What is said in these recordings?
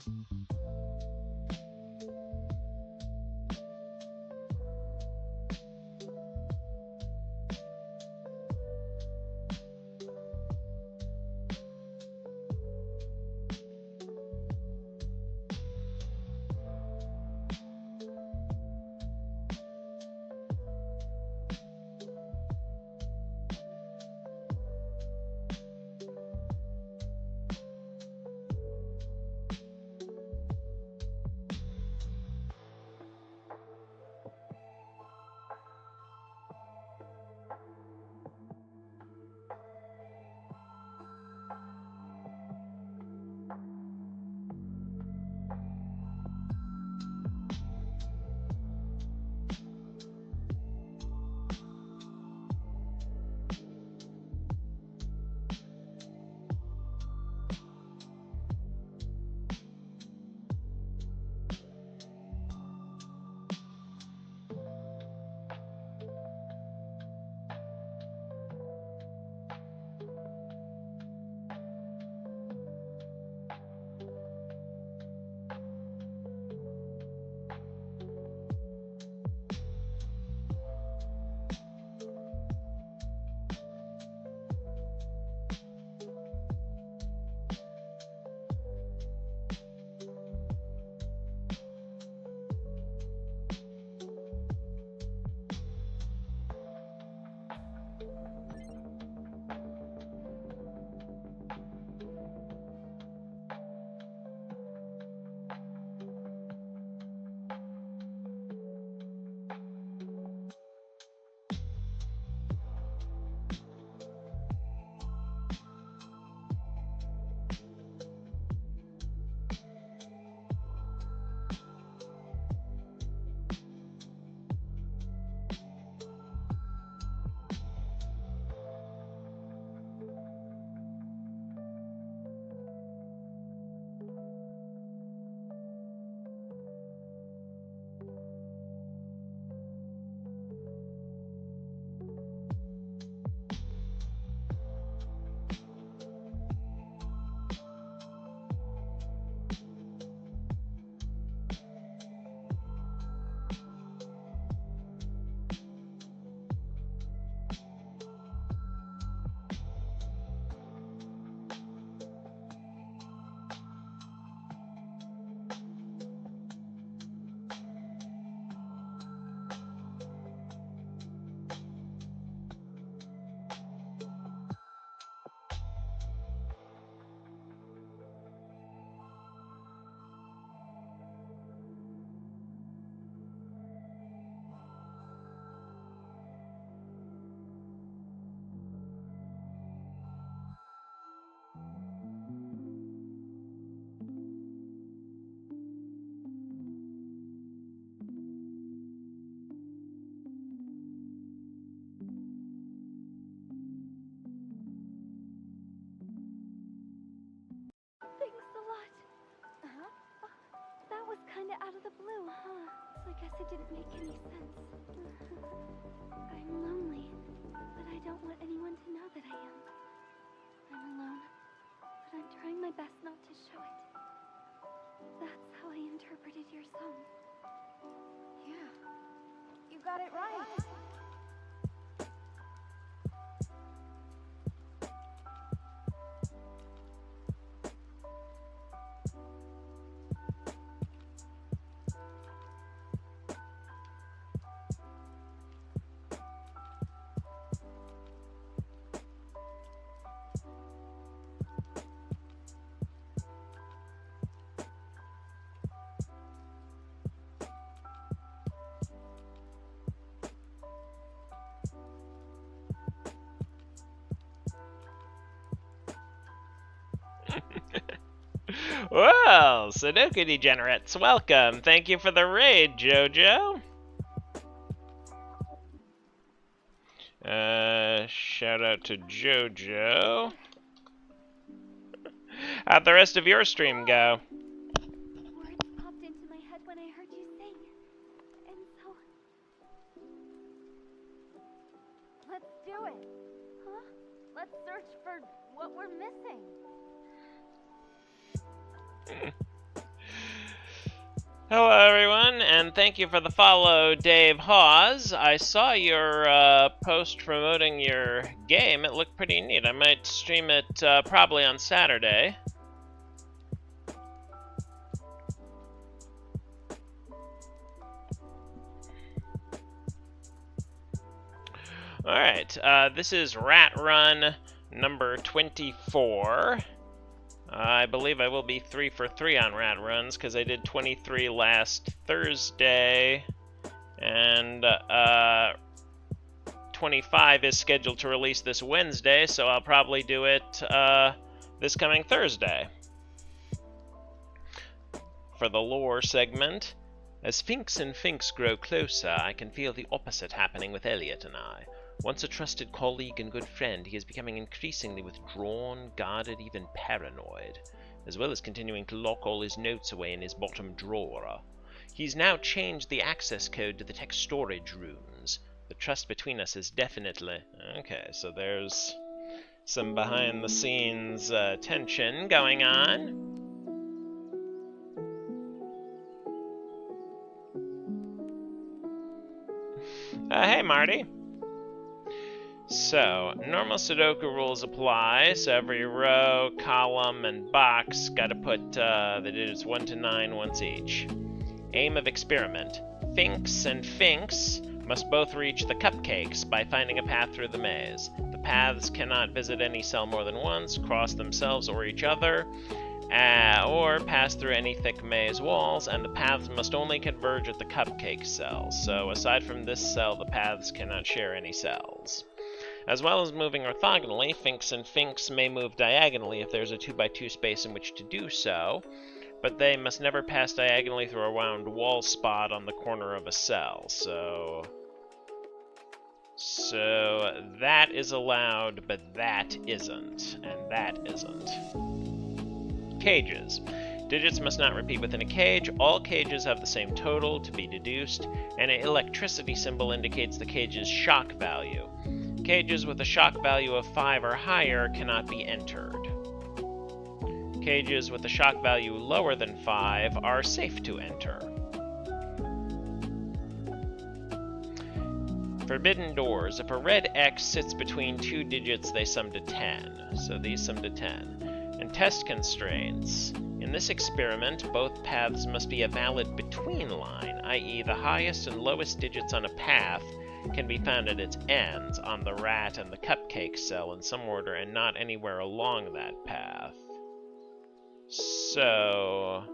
Thanks a lot. That was kinda out of the blue, huh? So I guess it didn't make any sense. I'm lonely, but I don't want anyone to know that I am. I'm alone, but I'm trying my best not to show it. That's how I interpreted your song. Yeah, you got it right. Well, Sudoku degenerates, welcome. Thank you for the raid, Jojo. Shout out to Jojo. How'd the rest of your stream go? Words popped into my head when I heard you sing. And so... Let's do it. Huh? Let's search for what we're missing. Hello, everyone, and thank you for the follow, Dave Hawes. I saw your post promoting your game. It looked pretty neat. I might stream it probably on Saturday. Alright, this is Rat Run number 24. I believe I will be 3 for 3 on Rat Runs, because I did 23 last Thursday, and 25 is scheduled to release this Wednesday, so I'll probably do it this coming Thursday. For the lore segment, as Finks and Finks grow closer, I can feel the opposite happening with Elliot and I. Once a trusted colleague and good friend, he is becoming increasingly withdrawn, guarded, even paranoid, as well as continuing to lock all his notes away in his bottom drawer. He's now changed the access code to the tech storage rooms. The trust between us is definitely... Okay, so there's some behind-the-scenes tension going on. Hey, Marty. So, normal Sudoku rules apply, so every row, column, and box gotta put the digits 1 to 9 once each. Aim of experiment. Finks and Finks must both reach the cupcakes by finding a path through the maze. The paths cannot visit any cell more than once, cross themselves or each other, or pass through any thick maze walls, and the paths must only converge at the cupcake cells. So, aside from this cell, the paths cannot share any cells. As well as moving orthogonally, Finks and Finks may move diagonally if there's a 2x2 space in which to do so, but they must never pass diagonally through a round wall spot on the corner of a cell, so that is allowed, but that isn't, and that isn't. Cages. Digits must not repeat within a cage. All cages have the same total to be deduced, and an electricity symbol indicates the cage's shock value. Cages with a shock value of 5 or higher cannot be entered. Cages with a shock value lower than 5 are safe to enter. Forbidden doors. If a red X sits between 2 digits, they sum to 10. So these sum to 10. And test constraints. In this experiment, both paths must be a valid between line, i.e. the highest and lowest digits on a path can be found at its ends, on the rat and the cupcake cell in some order, and not anywhere along that path. So,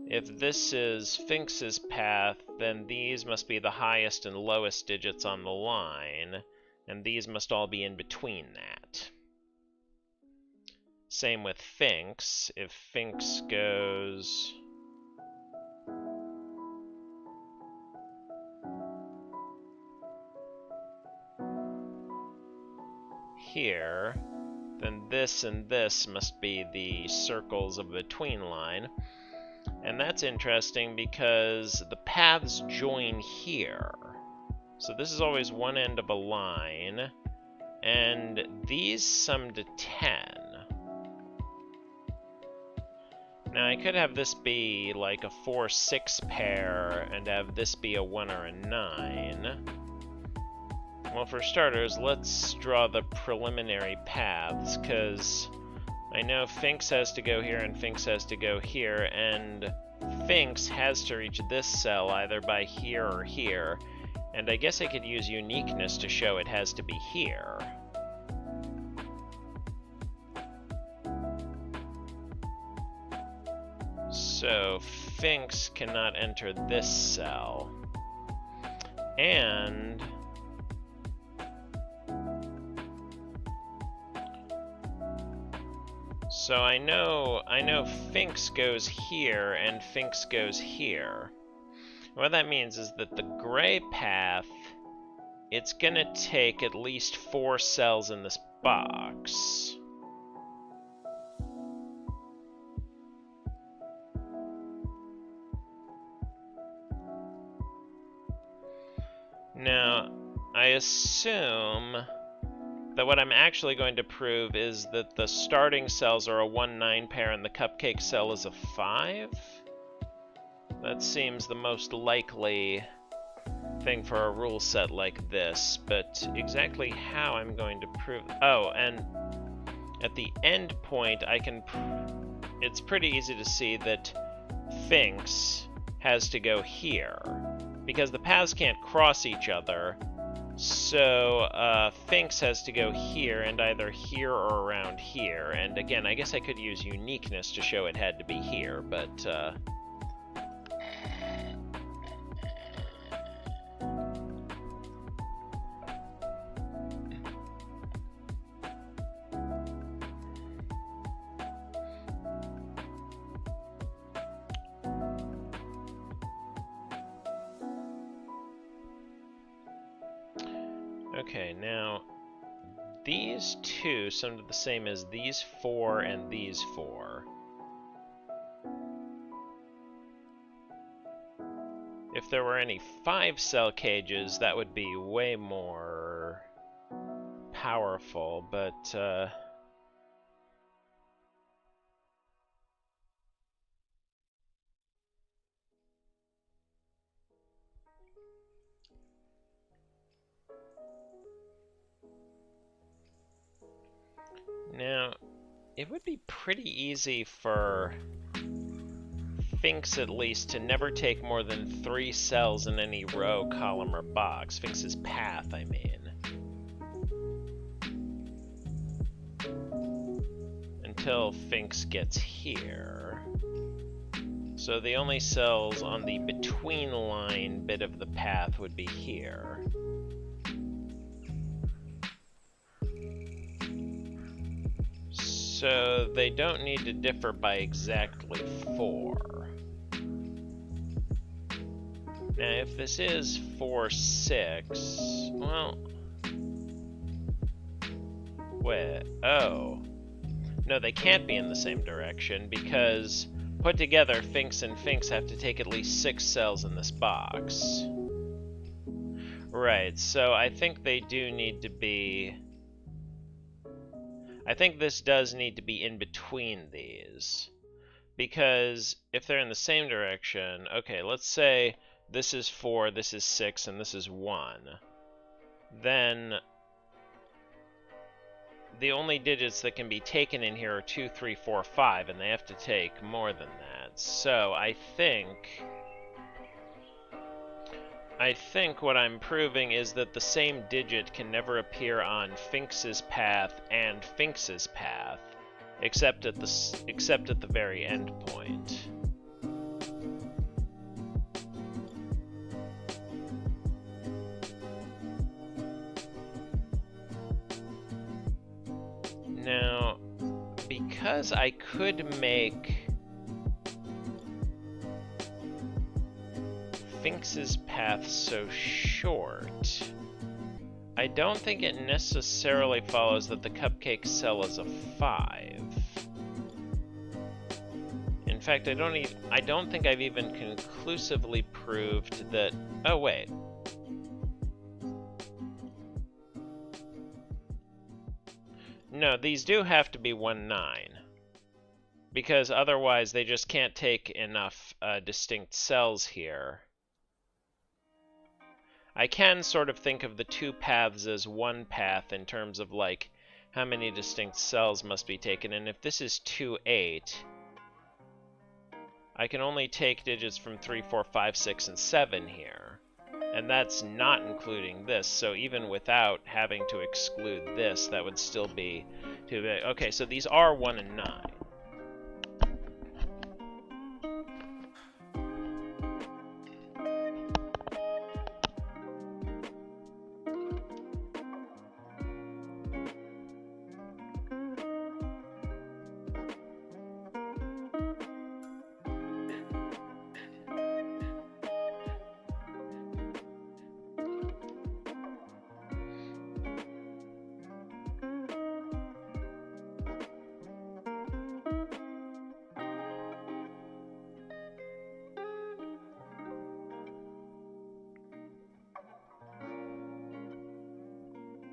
if this is Finks's path, then these must be the highest and lowest digits on the line, and these must all be in between that. Same with Finks. If Finks goes... here, then this and this must be the circles of a between line. And that's interesting because the paths join here. So this is always one end of a line, and these sum to 10. Now I could have this be like a 4-6 pair and have this be a 1 or a 9. Well, for starters, let's draw the preliminary paths, because I know Finks has to go here and Finks has to go here, and Finks has to reach this cell either by here or here, and I guess I could use uniqueness to show it has to be here. So Finks cannot enter this cell, and so I know Finks goes here and Finks goes here. What that means is that the gray path, it's gonna take at least 4 cells in this box. Now, I assume that what I'm actually going to prove is that the starting cells are a 1-9 pair and the cupcake cell is a 5? That seems the most likely thing for a rule set like this, but exactly how I'm going to prove... Oh, and at the end point, I can... It's pretty easy to see that Finks has to go here, because the paths can't cross each other, so Finks has to go here, and either here or around here. And again, I guess I could use uniqueness to show it had to be here, but... Okay, now, these two sound the same as these 4 and these 4. If there were any 5-cell cages, that would be way more powerful, but, now, it would be pretty easy for Finks, at least, to never take more than 3 cells in any row, column, or box. Finks's path, I mean. Until Finks gets here. So the only cells on the between line bit of the path would be here. So they don't need to differ by exactly 4. Now if this is 4, 6, well... Wait, oh. No, they can't be in the same direction because put together, Finks and Finks have to take at least 6 cells in this box. Right, so I think they do need to be... I think this does need to be in between these. Because if they're in the same direction, okay, let's say this is 4, this is 6, and this is 1. Then the only digits that can be taken in here are 2, 3, 4, 5, and they have to take more than that. So I think what I'm proving is that the same digit can never appear on Finks's path and Finks's path, except at the very end point. Now, because I could make Finks's path so short, I don't think it necessarily follows that the cupcake cell is a 5. In fact, I don't think I've even conclusively proved that... Oh, wait. No, these do have to be 1, 9. Because otherwise they just can't take enough distinct cells here. I can sort of think of the 2 paths as 1 path in terms of, like, how many distinct cells must be taken. And if this is 2, 8, I can only take digits from 3, 4, 5, 6, and 7 here. And that's not including this, so even without having to exclude this, that would still be too big. Okay, so these are 1 and 9.